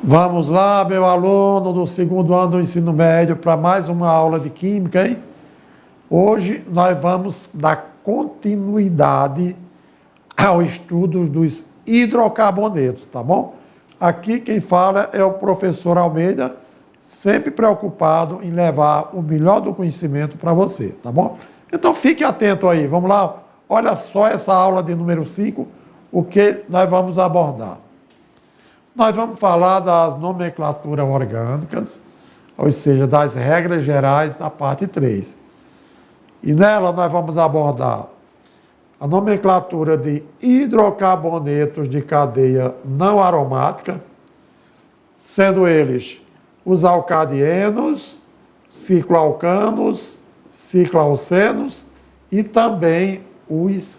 Vamos lá, meu aluno do segundo ano do ensino médio, para mais uma aula de Química, hein? Hoje nós vamos dar continuidade ao estudo dos hidrocarbonetos, tá bom? Aqui quem fala é o professor Almeida, sempre preocupado em levar o melhor do conhecimento para você, tá bom? Então fique atento aí, vamos lá. Olha só essa aula de número 5, o que nós vamos abordar. Nós vamos falar das nomenclaturas orgânicas, ou seja, das regras gerais da parte 3. E nela nós vamos abordar a nomenclatura de hidrocarbonetos de cadeia não aromática, sendo eles os alcadienos, cicloalcanos, cicloalcenos e também os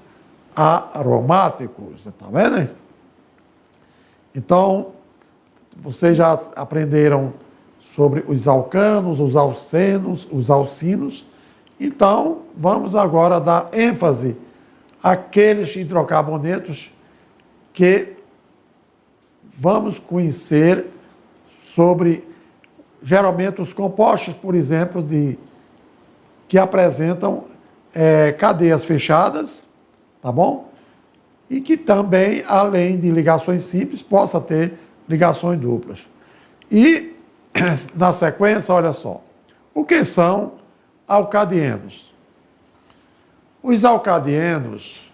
aromáticos. Está vendo, hein? Então, vocês já aprenderam sobre os alcanos, os alcenos, os alcinos. Então, vamos agora dar ênfase àqueles hidrocarbonetos que vamos conhecer sobre, geralmente, os compostos, por exemplo, que apresentam cadeias fechadas, tá bom? E que também, além de ligações simples, possa ter ligações duplas. E, na sequência, olha só, o que são alcadienos? Os alcadienos,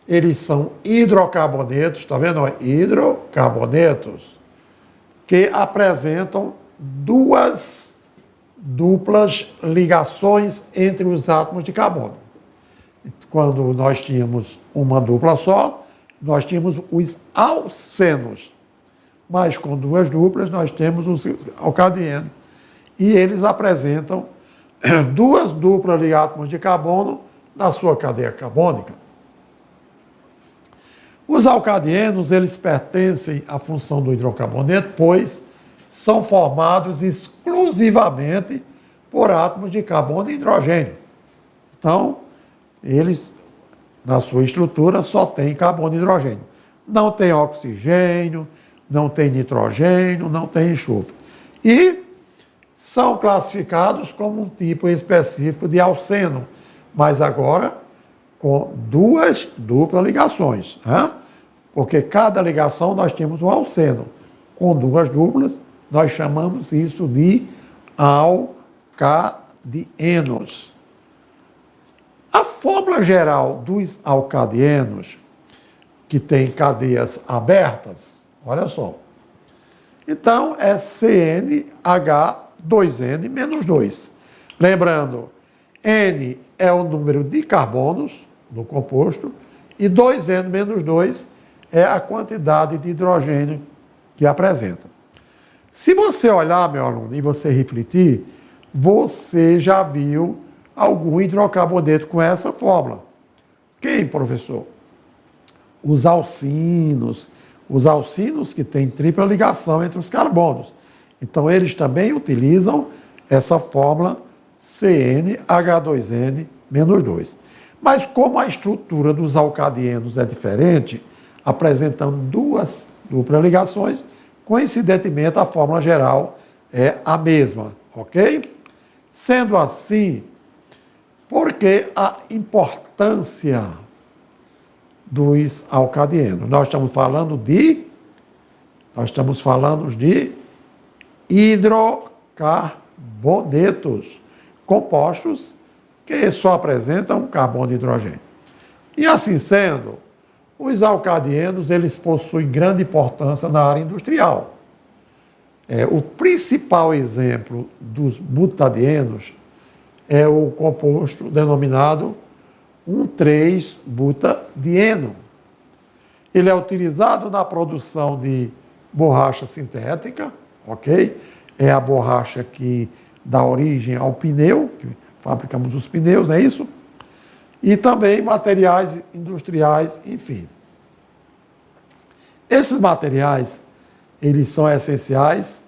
eles são hidrocarbonetos, tá vendo? Hidrocarbonetos, que apresentam duas duplas ligações entre os átomos de carbono. Quando nós tínhamos uma dupla só, nós tínhamos os alcenos. Mas com duas duplas, nós temos os alcadienos. E eles apresentam duas duplas de átomos de carbono na sua cadeia carbônica. Os alcadienos, eles pertencem à função do hidrocarboneto, pois são formados exclusivamente por átomos de carbono e hidrogênio. Então, eles, na sua estrutura, só tem carbono e hidrogênio. Não tem oxigênio, não tem nitrogênio, não tem enxofre. E são classificados como um tipo específico de alceno, mas agora com duas duplas ligações. Né? Porque cada ligação nós temos um alceno. Com duas duplas, nós chamamos isso de alcadienos. A fórmula geral dos alcadienos, que tem cadeias abertas, olha só. Então, é CnH2n menos 2. Lembrando, N é o número de carbonos do composto e 2n menos 2 é a quantidade de hidrogênio que apresenta. Se você olhar, meu aluno, e você refletir, você já viu algum hidrocarboneto com essa fórmula. Quem, professor? Os alcinos. Os alcinos que têm tripla ligação entre os carbonos. Então, eles também utilizam essa fórmula CnH2n menos 2. Mas como a estrutura dos alcadienos é diferente, apresentando duas duplas ligações, coincidentemente a fórmula geral é a mesma, ok? Sendo assim, por que a importância dos alcadienos? Nós estamos falando de hidrocarbonetos, compostos que só apresentam carbono e hidrogênio. E assim sendo, os alcadienos, eles possuem grande importância na área industrial. O principal exemplo dos butadienos é o composto denominado 1,3-butadieno. Ele é utilizado na produção de borracha sintética, ok? É a borracha que dá origem ao pneu, que fabricamos os pneus, não é isso? E também materiais industriais, enfim. Esses materiais, eles são essenciais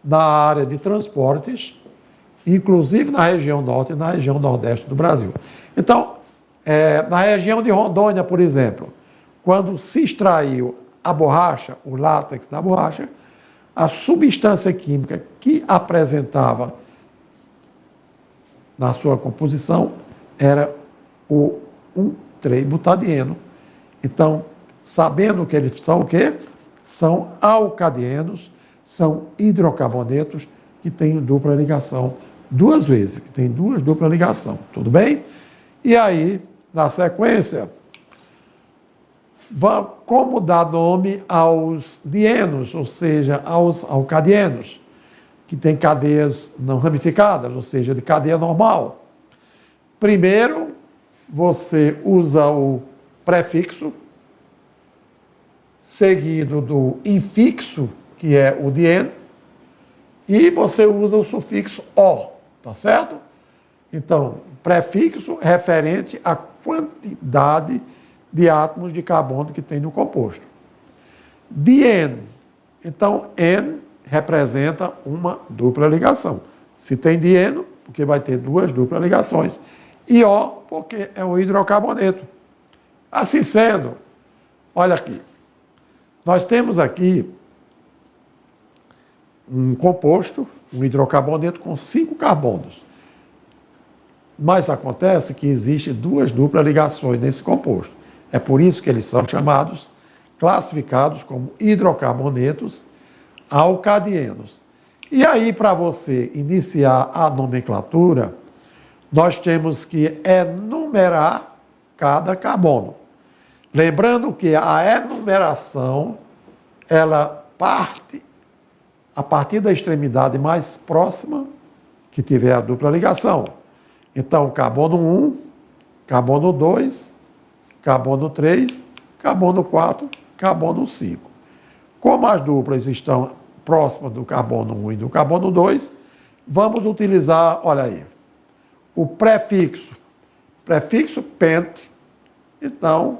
na área de transportes, inclusive na região norte e na região nordeste do Brasil. Então, na região de Rondônia, por exemplo, quando se extraiu a borracha, o látex da borracha, a substância química que apresentava na sua composição era o 1,3-butadieno. Então, sabendo que eles são o quê? São alcadenos, são hidrocarbonetos que têm dupla ligação duas vezes, que tem duas dupla ligação, tudo bem? E aí, na sequência, como dar nome aos dienos, ou seja, aos alcadenos, que têm cadeias não ramificadas, ou seja, de cadeia normal. Primeiro, você usa o prefixo, seguido do infixo, que é o dieno, e você usa o sufixo "o", tá certo? Então, prefixo referente à quantidade de átomos de carbono que tem no composto. Dieno, então, N representa uma dupla ligação. Se tem dieno, porque vai ter duas duplas ligações. E O, porque é um hidrocarboneto. Assim sendo, olha aqui, nós temos aqui um composto, um hidrocarboneto com 5 carbonos. Mas acontece que existe duas duplas ligações nesse composto. É por isso que eles são chamados, classificados como hidrocarbonetos alcadienos. E aí, para você iniciar a nomenclatura, nós temos que enumerar cada carbono. Lembrando que a enumeração, ela parte a partir da extremidade mais próxima que tiver a dupla ligação. Então, carbono 1, carbono 2, carbono 3, carbono 4, carbono 5. Como as duplas estão próximas do carbono 1 e do carbono 2, vamos utilizar, olha aí, o prefixo pente. Então,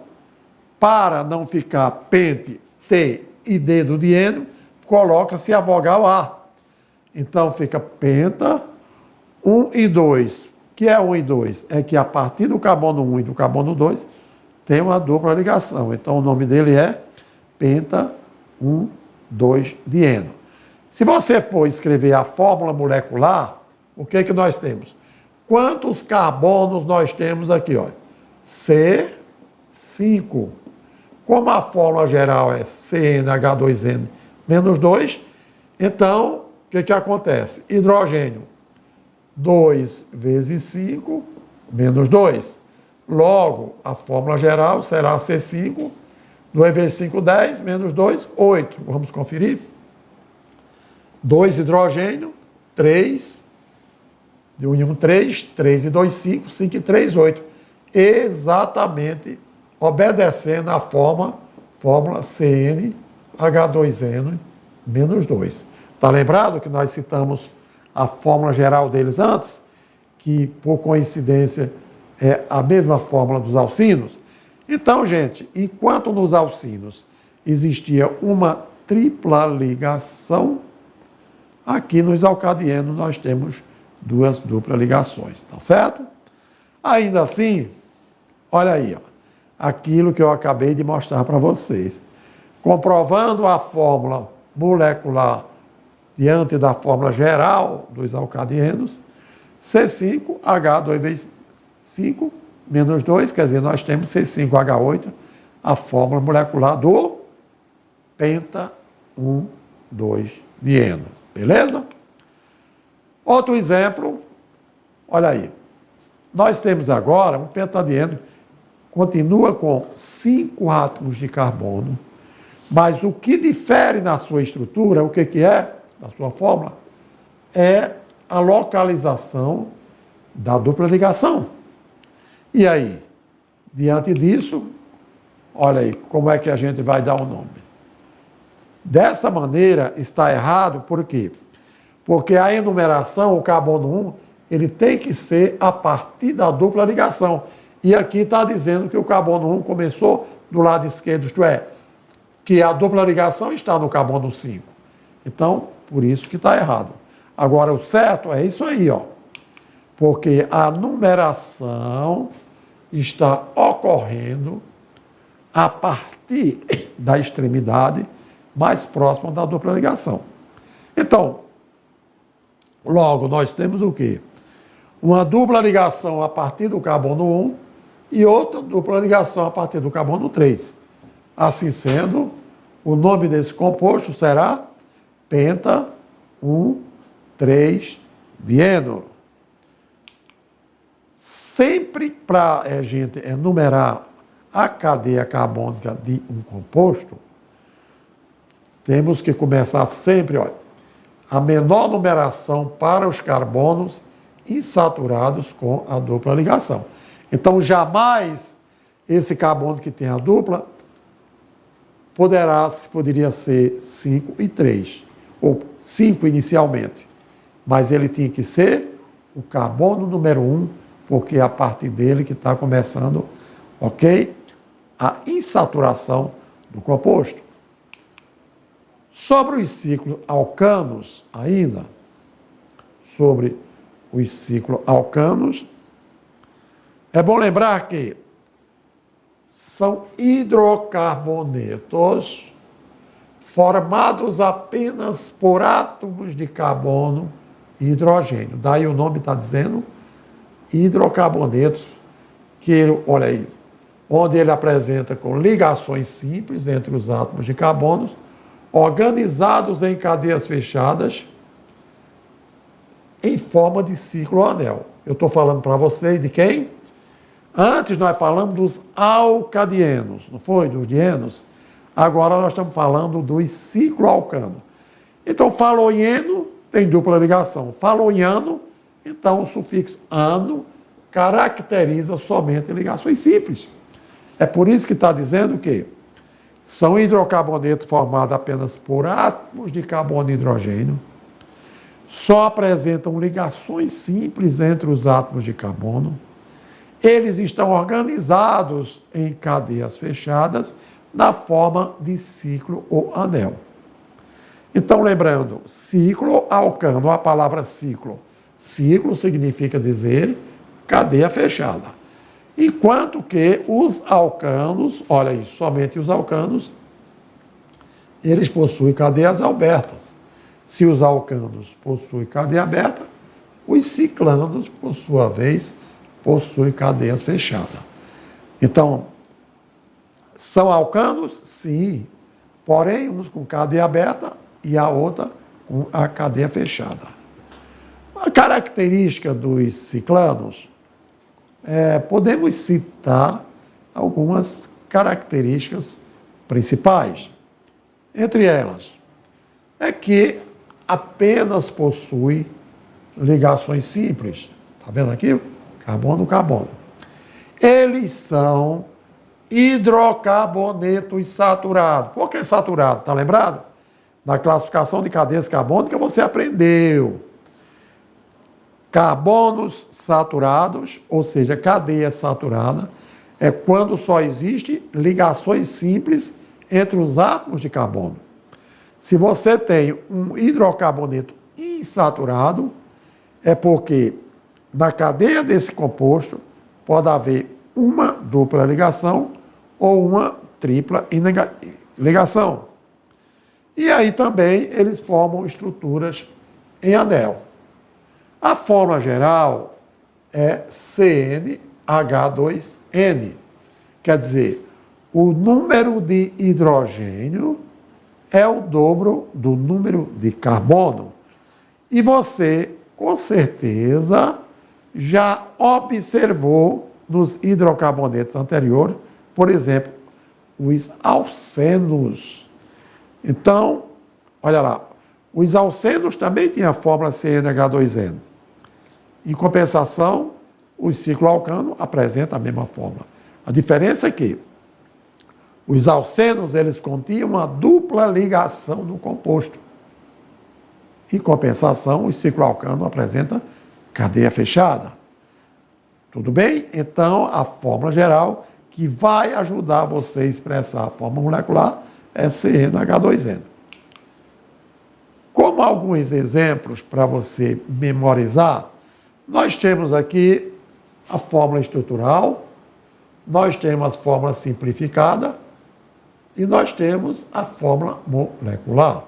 para não ficar pente, T e D do dieno, coloca-se a vogal A. Então, fica penta 1 e 2. Que é 1 e 2? É que a partir do carbono 1 e do carbono 2 tem uma dupla ligação. Então, o nome dele é penta 1, 2 dieno. Se você for escrever a fórmula molecular, o que que nós temos? Quantos carbonos nós temos aqui? Ó? C5. Como a fórmula geral é CnH2n menos 2, então, o que que acontece? Hidrogênio, 2 vezes 5, menos 2. Logo, a fórmula geral será C5, 2 vezes 5, 10, menos 2, 8. Vamos conferir? 2 hidrogênio, 3, de 1 e 1, 3, 3 e 2, 5, 5 e 3, 8. Exatamente obedecendo à fórmula CnH2n menos 2. Está lembrado que nós citamos a fórmula geral deles antes, que por coincidência é a mesma fórmula dos alcinos? Então, gente, enquanto nos alcinos existia uma tripla ligação, aqui nos alcadienos nós temos duas duplas ligações, tá certo? Ainda assim, olha aí, ó, aquilo que eu acabei de mostrar para vocês. Comprovando a fórmula molecular diante da fórmula geral dos alcadienos, C5H 2 vezes 5 menos 2, quer dizer, nós temos C5H8, a fórmula molecular do penta 1, 2 dieno. Beleza? Outro exemplo, olha aí. Nós temos agora um pentadieno, continua com 5 átomos de carbono, mas o que difere na sua estrutura, o que que é, na sua fórmula, é a localização da dupla ligação. E aí, diante disso, olha aí, como é que a gente vai dar o nome? Dessa maneira está errado, por quê? Porque a enumeração, o carbono 1, ele tem que ser a partir da dupla ligação. E aqui está dizendo que o carbono 1 começou do lado esquerdo, isto é, que a dupla ligação está no carbono 5. Então, por isso que está errado. Agora, o certo é isso aí, ó. Porque a numeração está ocorrendo a partir da extremidade mais próxima da dupla ligação. Então, logo nós temos o quê? Uma dupla ligação a partir do carbono 1 e outra dupla ligação a partir do carbono 3. Assim sendo, o nome desse composto será penta 1,3-dieno. Sempre para a gente enumerar a cadeia carbônica de um composto, temos que começar sempre, olha, a menor numeração para os carbonos insaturados com a dupla ligação. Então, jamais esse carbono que tem a dupla poderia ser 5 e 3, ou 5 inicialmente, mas ele tinha que ser o carbono número 1, porque é a partir dele que está começando, ok? A insaturação do composto. Sobre os ciclos alcanos, ainda, sobre os ciclos alcanos, é bom lembrar que são hidrocarbonetos formados apenas por átomos de carbono e hidrogênio. Daí o nome está dizendo hidrocarbonetos, que ele, olha aí, onde ele apresenta com ligações simples entre os átomos de carbono, organizados em cadeias fechadas, em forma de ciclo anel. Eu estou falando para vocês de quem? Antes nós falamos dos alcadienos, não foi? Dos dienos. Agora nós estamos falando dos cicloalcanos. Então, faloieno tem dupla ligação. Faloiano, então o sufixo ano caracteriza somente ligações simples. É por isso que está dizendo que são hidrocarbonetos formados apenas por átomos de carbono e hidrogênio, só apresentam ligações simples entre os átomos de carbono, eles estão organizados em cadeias fechadas na forma de ciclo ou anel. Então, lembrando, ciclo alcano, a palavra ciclo. Ciclo significa dizer cadeia fechada. Enquanto que os alcanos, olha aí, somente os alcanos, eles possuem cadeias abertas. Se os alcanos possuem cadeia aberta, os ciclanos, por sua vez, possuem cadeias fechadas. Então, são alcanos? Sim. Porém, uns com cadeia aberta e a outra com a cadeia fechada. A característica dos ciclanos, podemos citar algumas características principais. Entre elas, é que apenas possui ligações simples. Está vendo aqui? Carbono-carbono. Eles são hidrocarbonetos saturados. Por que saturado? Está lembrado? Na classificação de cadeias carbônicas você aprendeu. Carbonos saturados, ou seja, cadeia saturada, é quando só existe ligações simples entre os átomos de carbono. Se você tem um hidrocarboneto insaturado, é porque na cadeia desse composto pode haver uma dupla ligação ou uma tripla ligação. E aí também eles formam estruturas em anel. A fórmula geral é CnH2n. Quer dizer, o número de hidrogênio é o dobro do número de carbono. E você, com certeza, já observou nos hidrocarbonetos anteriores, por exemplo, os alcenos. Então, olha lá, os alcenos também têm a fórmula CnH2n. Em compensação, o cicloalcano apresenta a mesma fórmula. A diferença é que os alcenos, eles continham uma dupla ligação no composto. Em compensação, o cicloalcano apresenta cadeia fechada. Tudo bem? Então, a fórmula geral que vai ajudar você a expressar a fórmula molecular é CnH2n. Como alguns exemplos para você memorizar, nós temos aqui a fórmula estrutural, nós temos a fórmula simplificada e nós temos a fórmula molecular.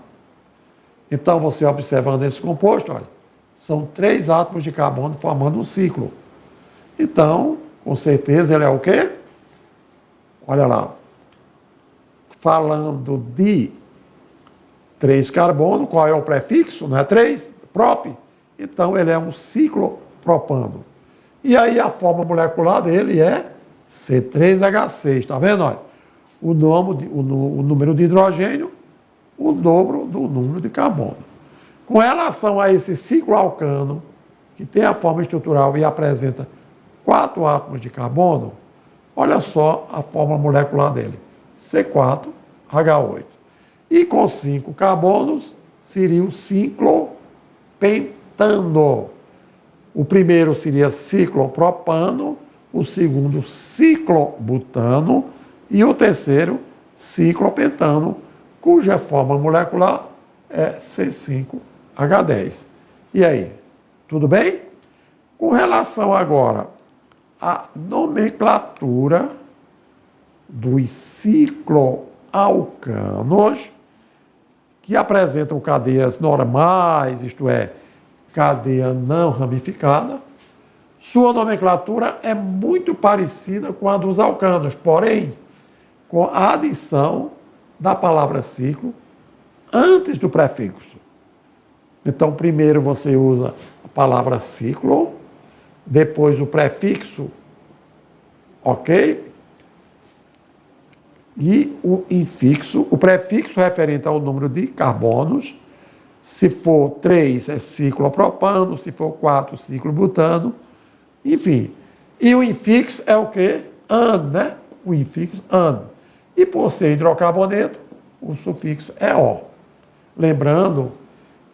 Então, você observando esse composto, olha, são 3 átomos de carbono formando um ciclo. Então, com certeza, ele é o quê? Olha lá. Falando de 3 carbono, qual é o prefixo? Não é 3? Prop. Então, ele é um ciclopropano. E aí, a forma molecular dele é C3H6. Está vendo? Olha, o número de hidrogênio, o dobro do número de carbono. Com relação a esse cicloalcano, que tem a forma estrutural e apresenta 4 átomos de carbono, olha só a forma molecular dele. C4H8. E com 5 carbonos, seria o ciclopentano. O primeiro seria ciclopropano, o segundo ciclobutano e o terceiro ciclopentano, cuja forma molecular é C5H10. E aí, tudo bem? Com relação agora à nomenclatura dos cicloalcanos, que apresentam cadeias normais, isto é, cadeia não ramificada, sua nomenclatura é muito parecida com a dos alcanos, porém, com a adição da palavra ciclo antes do prefixo. Então, primeiro você usa a palavra ciclo, depois o prefixo, ok? E o infixo, o prefixo referente ao número de carbonos. Se for 3, é ciclopropano, se for 4, ciclobutano, enfim. E o infixo é o quê? An, né? O infixo, an. E por ser hidrocarboneto, o sufixo é O. Lembrando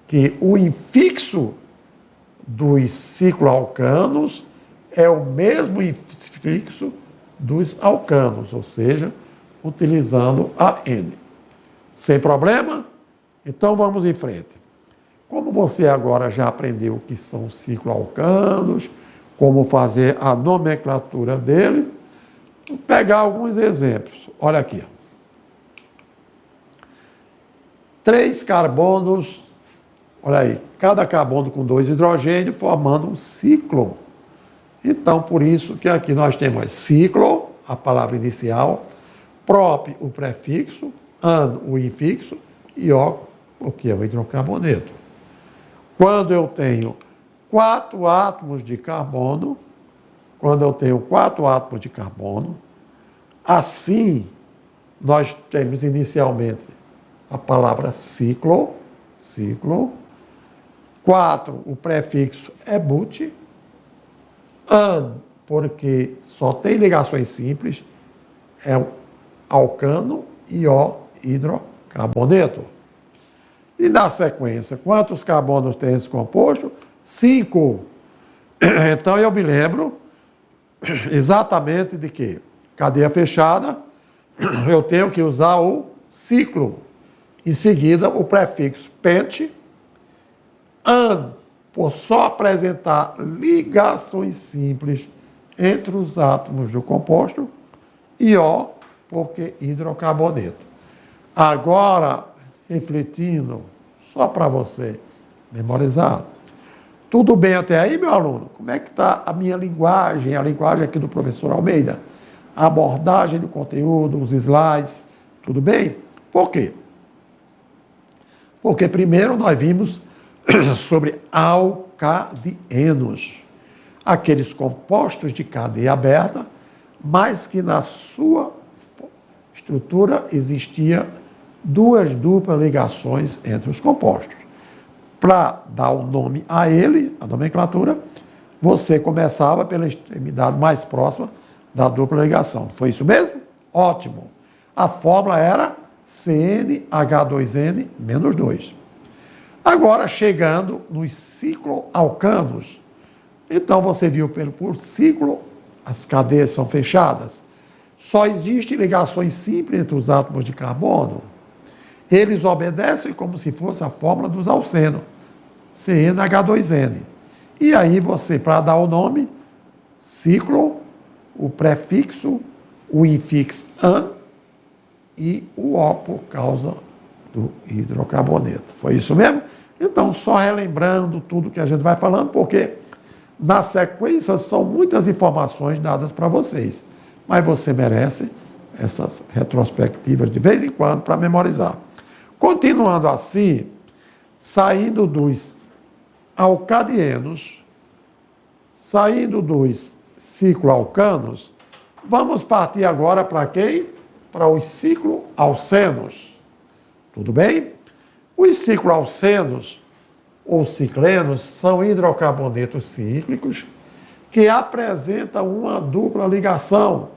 que o infixo dos cicloalcanos é o mesmo infixo dos alcanos, ou seja, utilizando a N. Sem problema? Então vamos em frente. Como você agora já aprendeu o que são cicloalcanos, como fazer a nomenclatura dele, vou pegar alguns exemplos. Olha aqui. 3 carbonos, olha aí, cada carbono com 2 hidrogênios formando um ciclo. Então, por isso que aqui nós temos ciclo, a palavra inicial, prop, o prefixo, an, o infixo, e O, porque é o hidrocarboneto. Quando eu tenho 4 átomos de carbono, assim, nós temos inicialmente a palavra ciclo, 4, o prefixo é but, an, porque só tem ligações simples, é o alcano, e O, hidrocarboneto. E na sequência, quantos carbonos tem esse composto? 5. Então eu me lembro exatamente de que cadeia fechada, eu tenho que usar o ciclo. Em seguida, o prefixo pente, an, por só apresentar ligações simples entre os átomos do composto, e O, porque hidrocarboneto. Agora, refletindo, só para você memorizar. Tudo bem até aí, meu aluno? Como é que está a minha linguagem, a linguagem aqui do professor Almeida? A abordagem do conteúdo, os slides, tudo bem? Por quê? Porque primeiro nós vimos sobre alcadienos, aqueles compostos de cadeia aberta, mas que na sua estrutura existia 2 duplas ligações entre os compostos. Para dar o nome a ele, a nomenclatura, você começava pela extremidade mais próxima da dupla ligação. Foi isso mesmo? Ótimo. A fórmula era CnH2n-2. Agora, chegando nos cicloalcanos, então você viu por ciclo, as cadeias são fechadas. Só existem ligações simples entre os átomos de carbono. Eles obedecem como se fosse a fórmula dos alcenos, CnH2n. E aí você, para dar o nome, ciclo, o prefixo, o infixo an e o O por causa do hidrocarboneto. Foi isso mesmo? Então, só relembrando tudo que a gente vai falando, porque na sequência são muitas informações dadas para vocês, mas você merece essas retrospectivas de vez em quando para memorizar. Continuando assim, saindo dos alcadienos, saindo dos cicloalcanos, vamos partir agora para quem? Para os cicloalcenos. Tudo bem? Os cicloalcenos ou ciclenos são hidrocarbonetos cíclicos que apresentam uma dupla ligação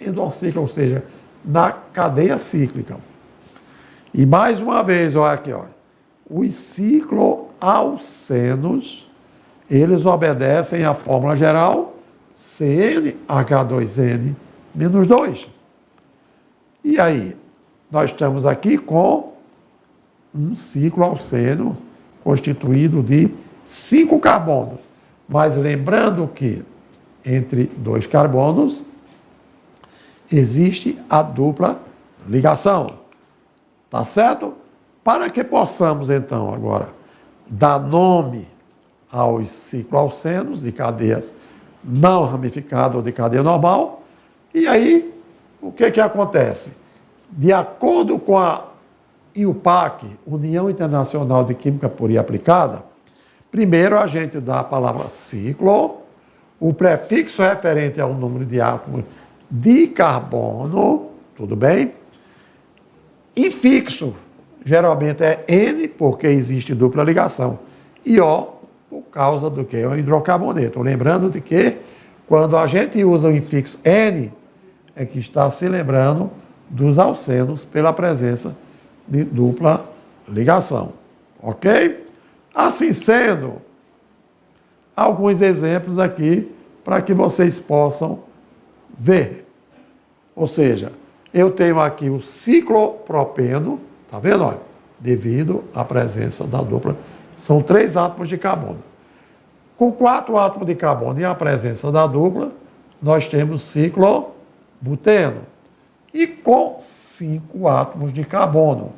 endocíclica, ou seja, na cadeia cíclica. E mais uma vez, olha aqui, olha, os cicloalcenos, eles obedecem à fórmula geral CnH2n-2. E aí, nós estamos aqui com um cicloalceno constituído de 5 carbonos. Mas lembrando que entre 2 carbonos existe a dupla ligação. Tá certo? Para que possamos, então, agora, dar nome aos cicloalcenos de cadeias não ramificadas ou de cadeia normal, e aí, o que acontece? De acordo com a IUPAC, União Internacional de Química Pura e Aplicada, primeiro a gente dá a palavra ciclo, o prefixo referente ao número de átomos de carbono, tudo bem? E fixo, geralmente é N, porque existe dupla ligação, e O, por causa do que? É um hidrocarboneto. Lembrando de que, quando a gente usa o infixo N, é que está se lembrando dos alcenos pela presença de dupla ligação. Ok? Assim sendo, alguns exemplos aqui para que vocês possam ver. Ou seja, eu tenho aqui o ciclopropeno, tá vendo? Olha, devido à presença da dupla, são 3 átomos de carbono. Com 4 átomos de carbono e a presença da dupla, nós temos ciclobuteno. E com 5 átomos de carbono,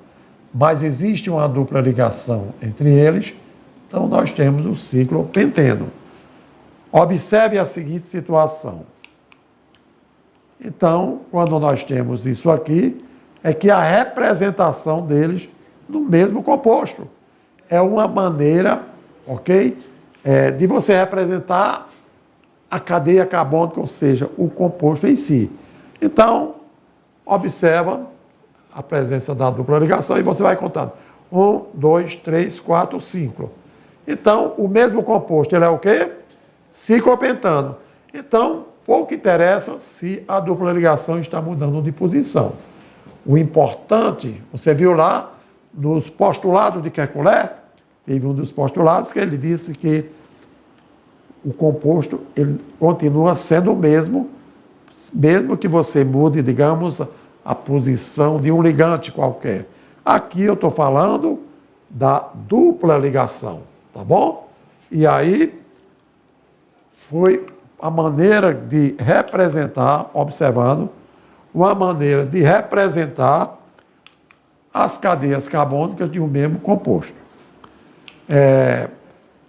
mas existe uma dupla ligação entre eles, então nós temos o ciclopenteno. Observe a seguinte situação. Então, quando nós temos isso aqui, é que a representação deles no mesmo composto. É uma maneira, ok, de você representar a cadeia carbônica, ou seja, o composto em si. Então, observa a presença da dupla ligação e você vai contando. 1, 2, 3, 4, 5. Então, o mesmo composto, ele é o quê? Ciclopentano. Então, pouco interessa se a dupla ligação está mudando de posição. O importante, você viu lá, nos postulados de Kekulé, teve um dos postulados que ele disse que o composto ele continua sendo o mesmo, mesmo que você mude, digamos, a posição de um ligante qualquer. Aqui eu estou falando da dupla ligação, tá bom? E aí foi a maneira de representar, observando, uma maneira de representar as cadeias carbônicas de um mesmo composto.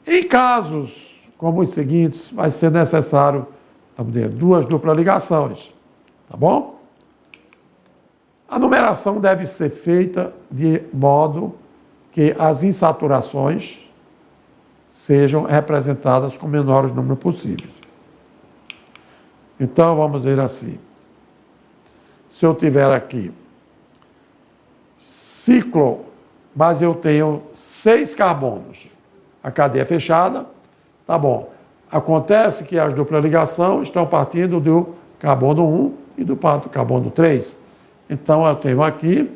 Em casos como os seguintes, vai ser necessário, vamos dizer, 2 duplas ligações, tá bom? A numeração deve ser feita de modo que as insaturações sejam representadas com o menor número possível. Então, vamos ver assim. Se eu tiver aqui ciclo, mas eu tenho 6 carbonos, a cadeia é fechada, tá bom. Acontece que as duplas ligações estão partindo do carbono 1 e do carbono 3. Então, eu tenho aqui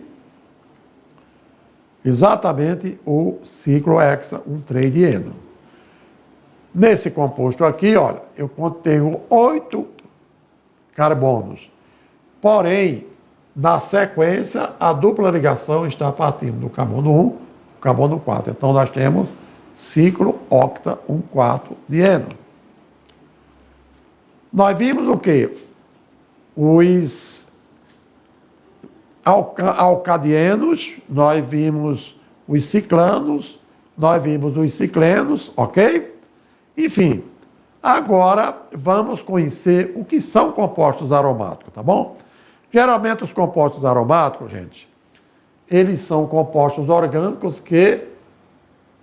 exatamente o ciclo hexa-1,3-dieno. Nesse composto aqui, olha, eu contenho 8 carbonos. Porém, na sequência, a dupla ligação está partindo do carbono 1 do carbono 4. Então, nós temos ciclo octa-1,4-dieno. Nós vimos o quê? alcadienos, nós vimos os ciclanos, nós vimos os ciclenos, ok? Enfim, agora vamos conhecer o que são compostos aromáticos, tá bom? Geralmente os compostos aromáticos, gente, eles são compostos orgânicos que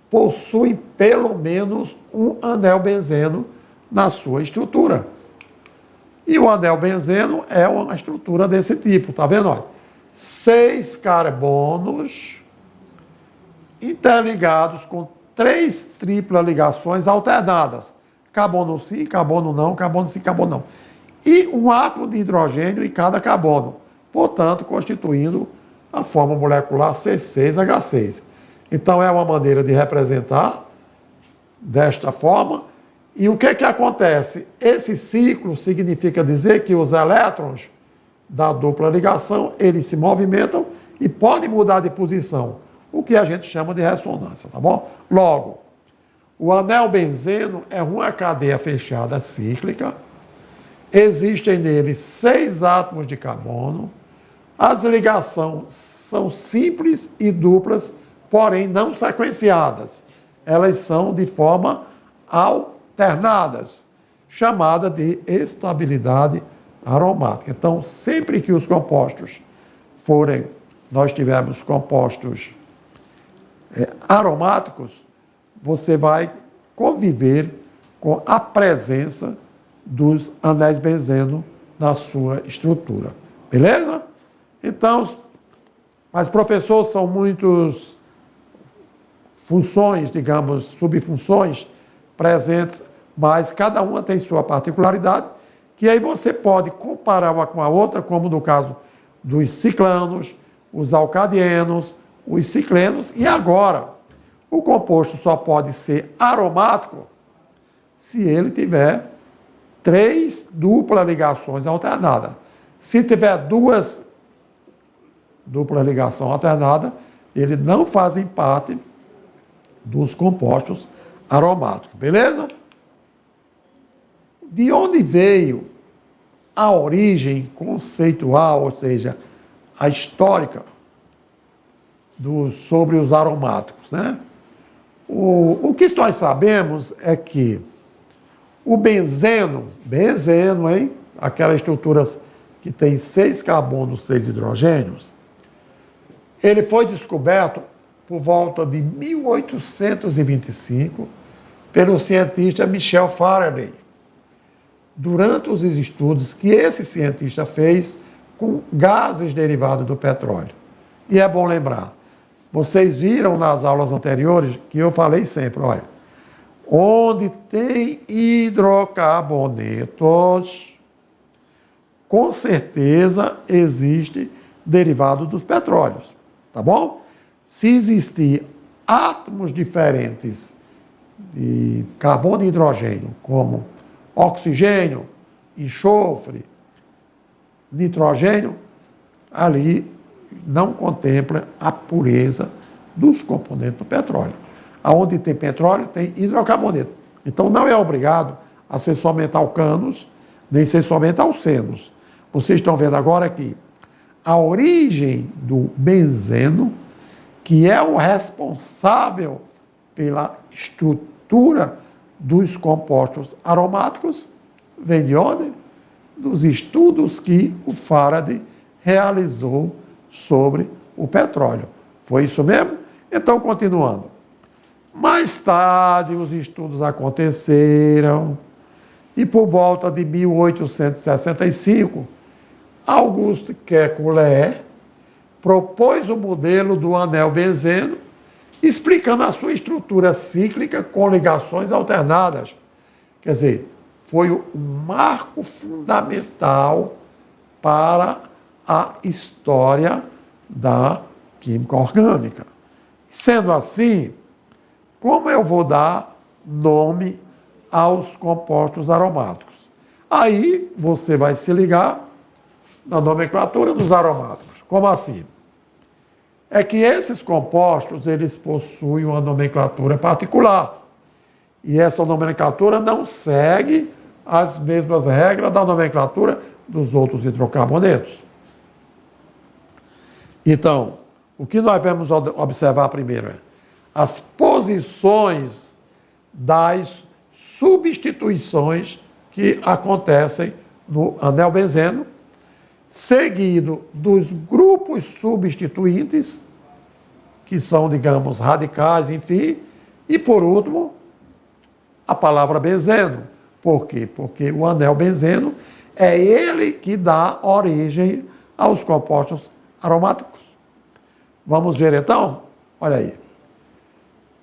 possuem pelo menos um anel benzeno na sua estrutura. E o anel benzeno é uma estrutura desse tipo, tá vendo? Olha, 6 carbonos interligados com 3 triplas ligações alternadas. Carbono sim, carbono não, carbono sim, carbono não. E um átomo de hidrogênio em cada carbono, portanto, constituindo a forma molecular C6H6. Então, é uma maneira de representar desta forma. E o que acontece? Esse ciclo significa dizer que os elétrons da dupla ligação, eles se movimentam e podem mudar de posição, o que a gente chama de ressonância, tá bom? Logo, o anel benzeno é uma cadeia fechada cíclica, existem nele 6 átomos de carbono, as ligações são simples e duplas, porém não sequenciadas. Elas são de forma alternadas, chamada de estabilidade aromática. Então, sempre que os compostos nós tivermos compostos aromáticos, você vai conviver com a presença dos anéis benzeno na sua estrutura. Beleza? Então, mas professor, são muitas funções, digamos, subfunções presentes, mas cada uma tem sua particularidade, que aí você pode comparar uma com a outra, como no caso dos ciclanos, os alcadienos, os ciclenos, e agora o composto só pode ser aromático se ele tiver 3 duplas ligações alternadas. Se tiver 2 duplas ligações alternadas, eles não fazem parte dos compostos aromáticos, beleza? De onde veio a origem conceitual, ou seja, a histórica sobre os aromáticos, né? O que nós sabemos é que o benzeno, hein? Aquela estrutura que tem 6 carbonos, 6 hidrogênios, ele foi descoberto por volta de 1825 pelo cientista Michel Faraday, durante os estudos que esse cientista fez com gases derivados do petróleo. E é bom lembrar, vocês viram nas aulas anteriores que eu falei sempre, olha, onde tem hidrocarbonetos, com certeza existe derivado dos petróleos, tá bom? Se existir átomos diferentes de carbono e hidrogênio, como oxigênio, enxofre, nitrogênio, ali não contempla a pureza dos componentes do petróleo. Aonde tem petróleo, tem hidrocarboneto. Então, não é obrigado a ser somente alcanos, nem ser somente alcenos. Vocês estão vendo agora que a origem do benzeno, que é o responsável pela estrutura dos compostos aromáticos, vem de onde? Dos estudos que o Faraday realizou sobre o petróleo. Foi isso mesmo? Então, continuando. Mais tarde, os estudos aconteceram e por volta de 1865, Auguste Kekulé propôs o modelo do anel benzeno, explicando a sua estrutura cíclica com ligações alternadas. Quer dizer, foi o marco fundamental para a história da química orgânica. Sendo assim, como eu vou dar nome aos compostos aromáticos? Aí você vai se ligar na nomenclatura dos aromáticos. Como assim? É que esses compostos, eles possuem uma nomenclatura particular. E essa nomenclatura não segue as mesmas regras da nomenclatura dos outros hidrocarbonetos. Então, o que nós vamos observar primeiro é as posições das substituições que acontecem no anel benzeno, seguido dos grupos substituintes, que são, digamos, radicais, enfim, e por último, a palavra benzeno. Por quê? Porque o anel benzeno é ele que dá origem aos compostos aromáticos. Vamos ver então? Olha aí.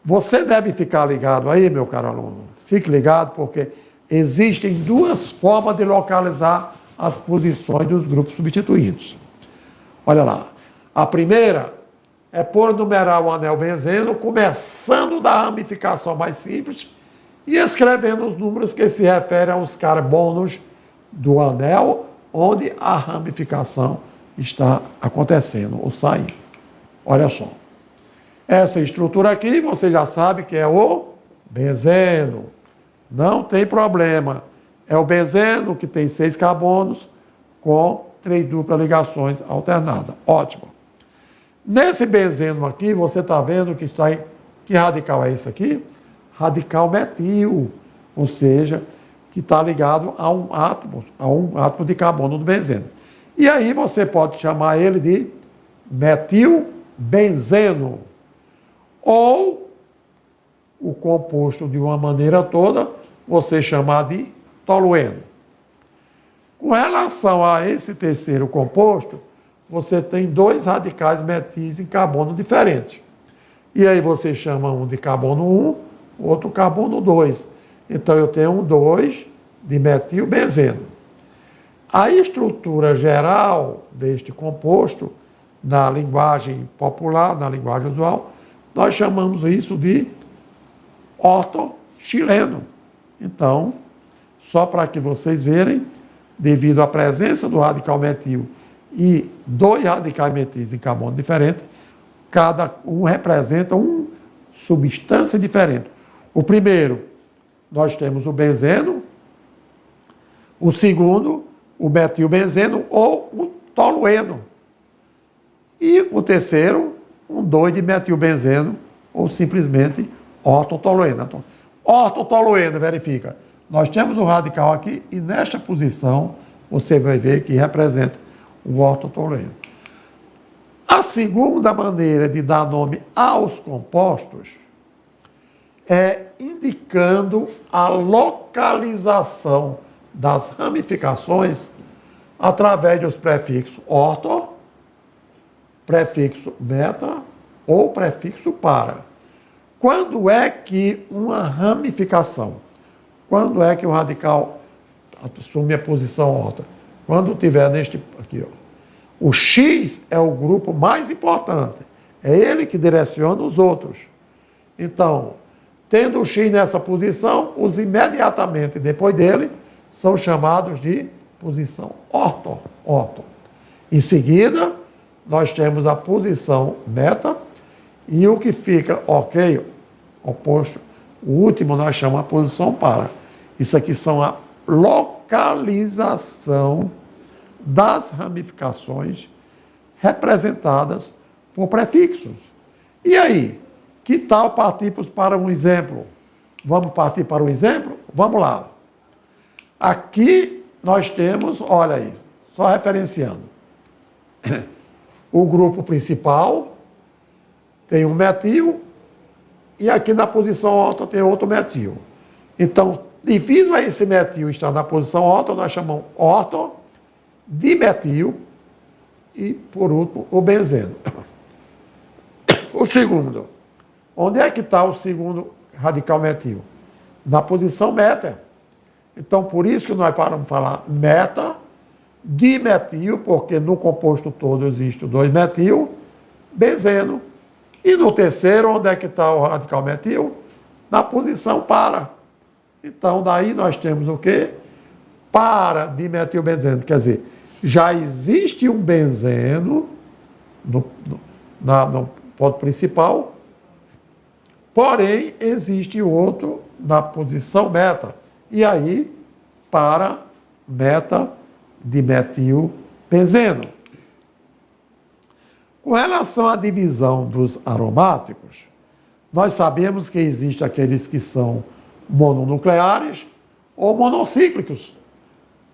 Você deve ficar ligado aí, meu caro aluno. Fique ligado, porque existem duas formas de localizar as posições dos grupos substituintes. Olha lá. A primeira é por numerar o anel benzeno, começando da ramificação mais simples e escrevendo os números que se referem aos carbonos do anel, onde a ramificação está acontecendo ou saindo. Olha só. Essa estrutura aqui, você já sabe que é o benzeno. Não tem problema. É o benzeno que tem 6 carbonos com 3 duplas ligações alternadas. Ótimo. Nesse benzeno aqui, você está vendo que está em... Que radical é esse aqui? Radical metil. Ou seja, que está ligado a um átomo de carbono do benzeno. E aí você pode chamar ele de metilbenzeno. Ou o composto de uma maneira toda, você chamar de tolueno. Com relação a esse terceiro composto, você tem 2 radicais metis em carbono diferentes. E aí você chama um de carbono 1, outro carbono 2. Então eu tenho um 2 de metilbenzeno. A estrutura geral deste composto, na linguagem popular, na linguagem usual, nós chamamos isso de ortoxileno. Então, só para que vocês verem, devido à presença do radical metil e 2 radicais metis em carbono diferente, cada um representa uma substância diferente. O primeiro, nós temos o benzeno. O segundo, o metilbenzeno ou o tolueno. E o terceiro, um 2 de metilbenzeno ou simplesmente ortotolueno. Então, ortotolueno, verifica. Nós temos um radical aqui e nesta posição você vai ver que representa o ortotolueno. A segunda maneira de dar nome aos compostos é indicando a localização das ramificações através dos prefixos orto, prefixo meta ou prefixo para. Quando é que uma ramificação, quando é que o radical assume a posição orto? Quando tiver neste aqui, ó. O X é o grupo mais importante. É ele que direciona os outros. Então, tendo o X nessa posição, os imediatamente depois dele são chamados de posição orto. Em seguida, nós temos a posição meta e o que fica ok, oposto, o último nós chamamos a posição para. Isso aqui são a localização das ramificações representadas por prefixos. E aí, que tal partirmos para um exemplo? Vamos partir para um exemplo? Vamos lá. Aqui nós temos, olha aí, só referenciando. O grupo principal tem um metil e aqui na posição orto tem outro metil. Então, devido a esse metil estar na posição orto, nós chamamos orto dimetil e, por último, o benzeno. O segundo. Onde é que está o segundo radical metil? Na posição meta. Então, por isso que nós paramos de falar meta, dimetil, porque no composto todo existe o 2-metil, benzeno. E no terceiro, onde é que está o radical metil? Na posição para. Então, daí nós temos o quê? Para dimetilbenzeno. Quer dizer, já existe um benzeno no ponto principal, porém, existe outro na posição meta. E aí, para meta dimetilbenzeno. Com relação à divisão dos aromáticos, nós sabemos que existem aqueles que são mononucleares ou monocíclicos,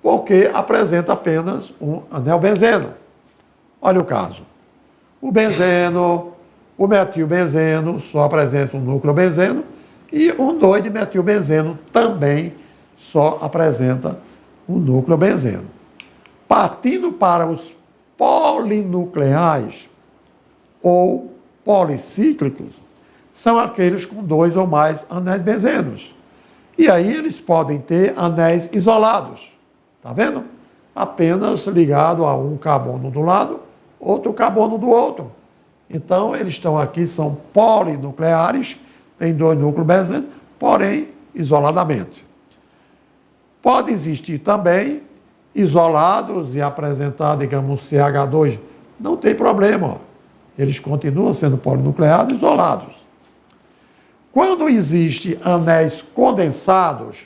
porque apresenta apenas um anel benzeno. Olha o caso. O benzeno, o metilbenzeno só apresenta um núcleo benzeno e um 2-metilbenzeno também só apresenta um núcleo benzeno. Partindo para os polinucleais ou policíclicos, são aqueles com 2 ou mais anéis benzenos. E aí eles podem ter anéis isolados. Está vendo? Apenas ligado a um carbono do lado, outro carbono do outro. Então, eles estão aqui, são polinucleares, tem 2 núcleos benzenos, porém, isoladamente. Pode existir também isolados e apresentar, digamos, CH2. Não tem problema, ó. Eles continuam sendo polinucleares isolados. Quando existe anéis condensados,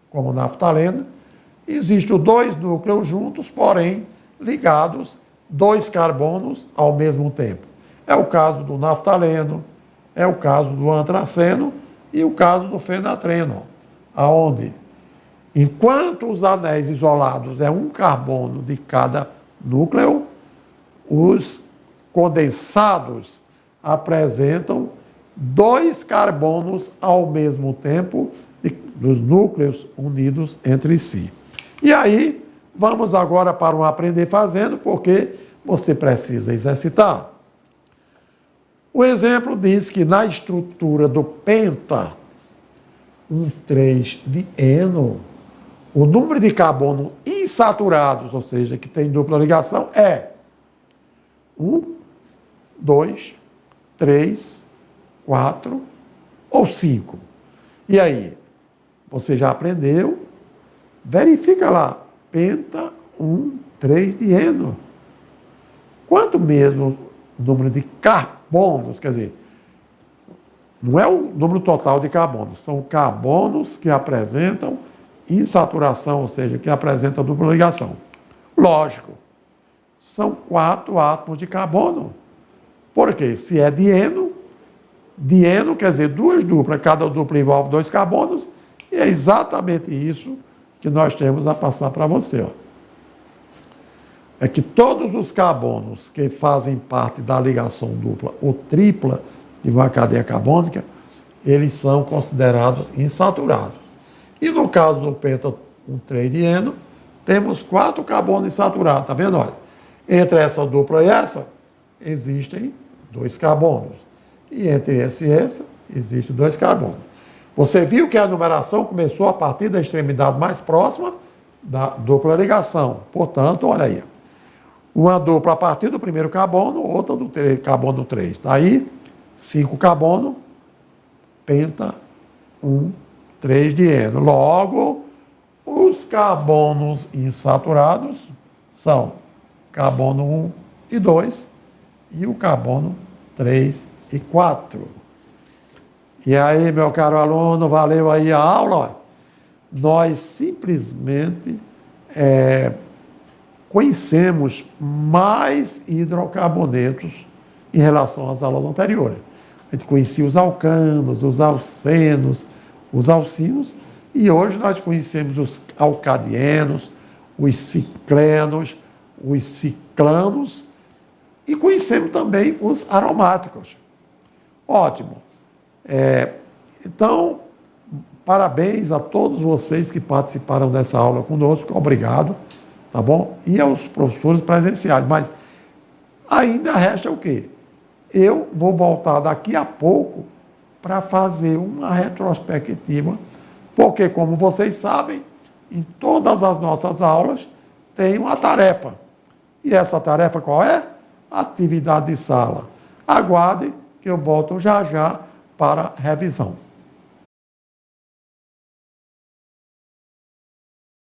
como naftaleno, existem 2 núcleos juntos, porém ligados 2 carbonos ao mesmo tempo. É o caso do naftaleno, é o caso do antraceno e o caso do fenatreno, aonde, enquanto os anéis isolados é um carbono de cada núcleo, os condensados apresentam 2 carbonos ao mesmo tempo dos núcleos unidos entre si. E aí, vamos agora para um aprender fazendo, porque você precisa exercitar. O exemplo diz que na estrutura do penta, 1,3-dieno, o número de carbonos insaturados, ou seja, que tem dupla ligação, é 1, 2, 3, 4 ou 5. E aí, você já aprendeu? Verifica lá, penta 1,3-dieno. Quanto mesmo o número de carbonos, quer dizer, não é o número total de carbonos, são carbonos que apresentam insaturação, ou seja, que apresentam dupla ligação. Lógico, são 4 átomos de carbono. Por quê? Se é dieno, dieno quer dizer 2 duplas, cada dupla envolve 2 carbonos, e é exatamente isso que nós temos a passar para você. Ó. É que todos os carbonos que fazem parte da ligação dupla ou tripla de uma cadeia carbônica, eles são considerados insaturados. E no caso do penta 1,3-dieno, temos 4 carbonos insaturados, tá vendo? Olha, entre essa dupla e essa, existem 2 carbonos. E entre essa e essa, existem 2 carbonos. Você viu que a numeração começou a partir da extremidade mais próxima da dupla ligação. Portanto, olha aí. Uma dupla a partir do primeiro carbono, outra do carbono 3. Está aí, 5 carbono, penta 1,3-dieno. Logo, os carbonos insaturados são carbono 1 e 2 e o carbono 3 e 4. E aí, meu caro aluno, valeu aí a aula? Nós simplesmente conhecemos mais hidrocarbonetos em relação às aulas anteriores. A gente conhecia os alcanos, os alcenos, os alcinos, e hoje nós conhecemos os alcadienos, os ciclenos, os ciclanos, e conhecemos também os aromáticos. Ótimo. Então, parabéns a todos vocês que participaram dessa aula conosco, obrigado, tá bom? E aos professores presenciais, mas ainda resta o quê? Eu vou voltar daqui a pouco para fazer uma retrospectiva, porque, como vocês sabem, em todas as nossas aulas tem uma tarefa. E essa tarefa qual é? Atividade de sala. Aguarde que eu volto já já para revisão.